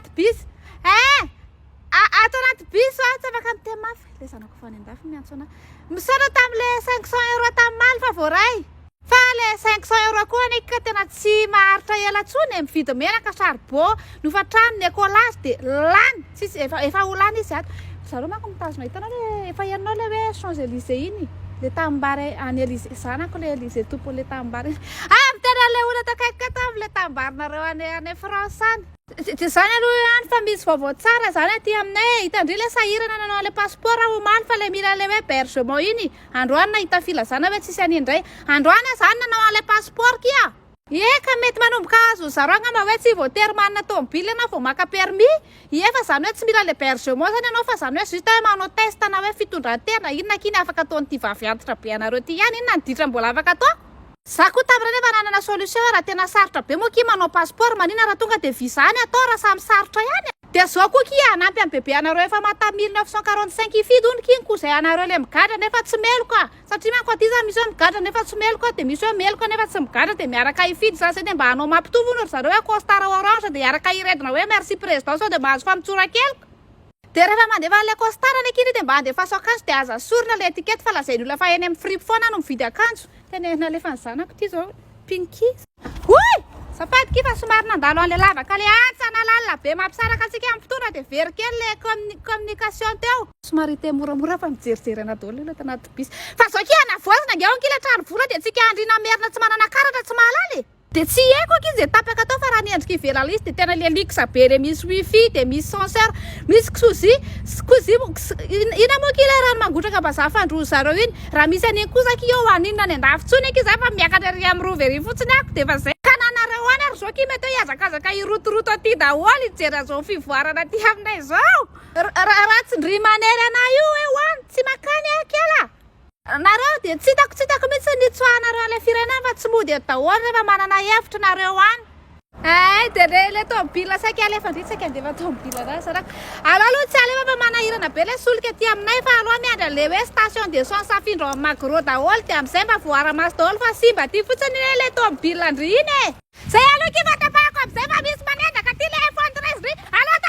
anaty bus ato anaty bus tsy afaka miteny mafy le zanako fa any andafy miantso ana misaona tam'le 500 euro tamin'ny maly fa voaray fa le 500 euro koa anika tena tsy maharitra ela tsony mividy menaka charbon nofa trano ny écolage de lany tsisy efa ho lany izy ato zareo manko mitazona hitanao le efa hianao le hoe Champs-Élysées iny le tambary any Élysée zanako le Élysée tompo le tambary mitena le olona takaiky tam'le tambarynareo any France any tsy zany aloha any fa misy vaovao tsara zany aty aminay hitandry le sahirana nanao le passeport omaly fa le mila le hoe bergement iny androany nahita filazana hoe tsisy anindray androany zany nanao le passeport kia eka mety manomboka azo zareo angamba hoe tsy voatery manana tomobily anao vao maka permis efa zany hoe tsy mila le bergement zany anao fa zany hoe juste hoe manao test na hoe fitondran-tena inona kiny afaka ataon'ity vavy antitra be anareo ty ihany inona ny ditra mbola afaka atao za koa tam'ireny efa nanana solution raha tena sarotra be moa kia manao passeport manina raha tonga de visa any atao raha samy sarotra ihany de zao koa kia anampy amin'ny bebe anareo efa mata 1945 ifidy ony kiny ko zay anareo le migadra nefa tsy meloka satria manko aty za misy hoe migadra nefa tsy meloka de misy hoe meloka nefa tsy migadra de miaraka ifidy za zay de mba hanao mampitovy ony ry zareo hoe costard orange de iaraka iredina hoe merci président sao de mba azo famitsorakelika de rehefa mandefa an'le costard any akiny de mba andefaso akanjo de aza sorina le etikety fa lazain'olona fa eny amin'ny fripe foana no mividy akanjo tenena alefa ny zanako ty zao pinky oy safady ky fa somary nandalo an'le lavaka le antsana lalina be mampisaraka antsika amin'ny fotoana de very kely le communication teo somary te moramora fa mijerijery ana daholo le tanaty bis fa zao ky anavoazina nge aonky le trano vola de tsika andrina merina tsy manana karatra tsy mahalala de tsy haiko aky izy de tapaka atao fa raha niendrika ivelala izy de tena le luxe be le misy wifi de misy senseur misy kozy ina moa ky le rano mangotraka mbazaha fandrozy zareo iny raha misy an'iny kosa ky eo aninona ny andafy tsony aky zay fa miakatra ary amin'ny roveri fotsiny ako de fa zay kananareo any ary zao ky mety hoe hiazakazaka irotoroto aty daholo ijery zao fivoarana aty aminay zao raha tsy ndry manery ana io hoe hoany tsy makany akela nareo de tsy hitako mihitsy nitsoahanareo le firenena fa tsy mody daholo rehefa manana hevitra nareo any de le tomobile saika alefa ndritsaka andefa tomobile raha saraka aloha tsy alefa fa manahirana be le solika aty aminay fa aloha miandra le hoe station d'essence afindro amin'ny magro daholo de am'izay mba voara-maso daholo fa simba ty fotsiny le tomobile ndry iny zay aloha ky vatapahako am'izay fa misy manendaka ty le F13 ry aloha